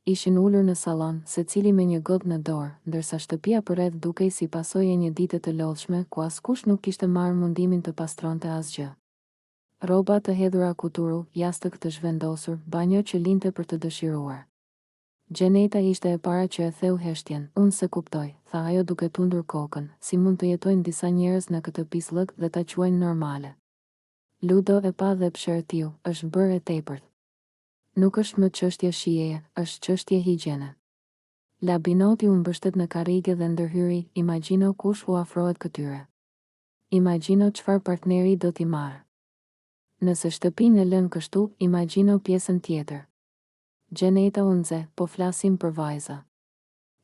Ishin ulur në salon, secili me një gotë në dorë, ndërsa shtëpia përreth dukej si pasojë e një dite të lodhshme, ku askush nuk kishte marrë mundimin të pastronte asgjë. Rroba të hedhura kuturu, jastëk të zhvendosur, banjo që linte për të dëshiruar. Gjeneta ishte e para që e theu heshtjen, unë se kuptoj, tha ajo duke tundur kokën, si mund të jetojnë disa njerëz në këtë pislëk dhe ta quajnë normale. Ludo e pa dhe pshertiu, është bërë e tepërt. Nuk është më çështje shijeje, është çështje higjiene. Labinoti u mbështet në karrige dhe ndërhyri, imagjino kush u afrohet këtyre. Imagjino çfarë partneri do t'i marrë. Nëse shtëpinë e lën kështu, imagjino pjesën tjetër. Gjeneta u nxe, po flasim për vajza.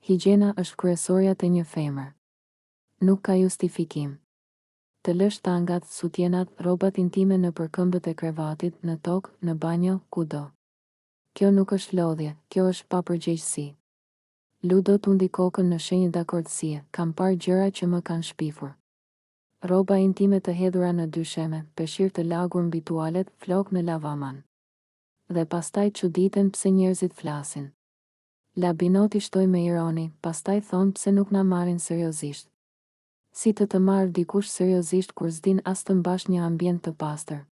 Higjiena është kryesorja të një femër. Nuk ka justifikim. Të lësh tangat, sutjenat, rrobat intime në përkëmbët e krevatit, në tokë, në banjo, kudo. Kjo nuk është lodhje, kjo është papërgjegjësi. Ludo tundi kokën në shenjë dakordësie, kam parë gjëra që më kanë shpifur. Rroba intime të hedhura në dysheme, peshqir të lagur mbi tualet, flok në lavaman. Dhe pastaj çuditen pse njerëzit flasin. Labinoti shtoi me ironi, pastaj thon pse nuk na marrin seriozisht. Si të marrë dikush seriozisht kur s'din as të mbash një ambient të pastër.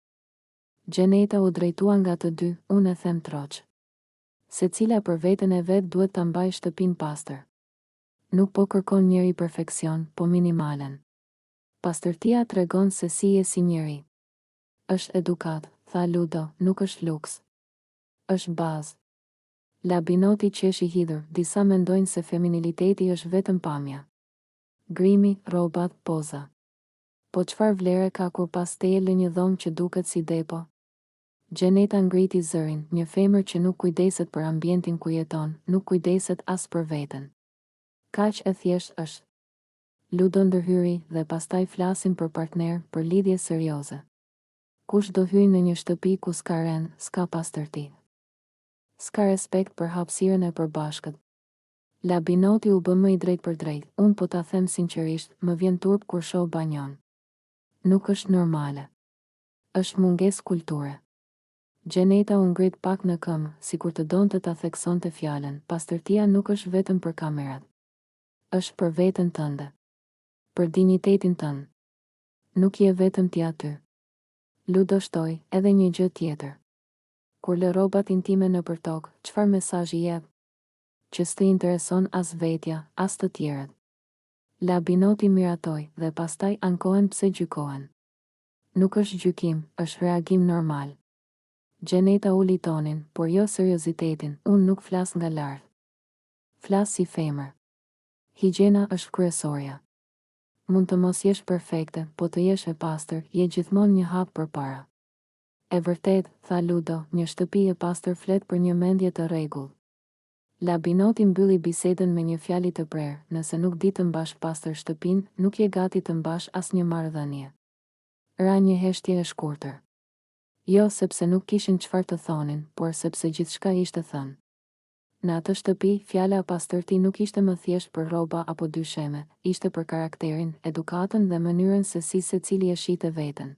Gjeneta u drejtua nga të dy, unë e them troq. Secila për veten e vet duhet ta mbajë shtëpinë pastër. Nuk po kërkon njeri perfeksion, po minimalen. Pastërtia tregon se si je si njeri. Është edukat, tha Ludo, nuk është luks. Është bazë. Labinoti qeshi hidhur, disa mendojnë se feminiliteti është vetëm pamja. Grimi, rrobat, poza. Po çfarë vlere ka kur pas teje lë një dhomë që duket si depo? Gjeneta ngriti zërin, një femër që nuk kujdeset për ambientin ku jeton, nuk kujdeset as për veten. Kaq e thjesht është. Ludo ndërhyri dhe pastaj flasin për partner, për lidhje serioze. Kush do hyjë në një shtëpi ku s'ka ren, s'ka pastërti. S'ka respekt për hapësirën e përbashkët. Labinoti u bë më i drejt për drejt, unë po ta them sinqerisht, më vjen turp kur shoh banjon. Nuk është normale. Është mungesë kulture. Gjeneta u ngrit pak në këmbë, sikur të donte ta theksonte fjalën, pastërtia nuk është vetëm për kamerat. Është për veten tënde. Për dinjitetin tënd. Nuk je vetëm ti aty. Ludo shtoi edhe një gjë tjetër. Kur lë rrobat intime në përtok, çfarë mesazhi jep? Që s'të intereson as vetja, as të tjerët. Labinoti miratoi dhe pastaj ankohen pse gjykohen. Nuk është gjykim, është reagim normal. Gjeneta uli tonin, por jo seriozitetin, unë nuk flas nga lart. Flas si femër. Higjiena është kryesorja. Mund të mos jesh perfekte, po të jesh e pastër, je gjithmonë një hap përpara. E vërtet, tha Ludo, një shtëpi e pastër flet për një mendje të rregullt. Labinoti mbylli bisedën me një fjalë të prerë, nëse nuk di të mbash pastër shtëpinë, nuk je gati të mbash as një marrëdhënie. Ra një heshtje e shkurtër. Jo sepse nuk kishin çfarë të thonin, por sepse gjithçka ishte thënë. Në atë shtëpi, fjala pastërti nuk ishte më thjesht për rroba apo dysheme, ishte për karakterin, edukatën dhe mënyrën se si secili e shite veten.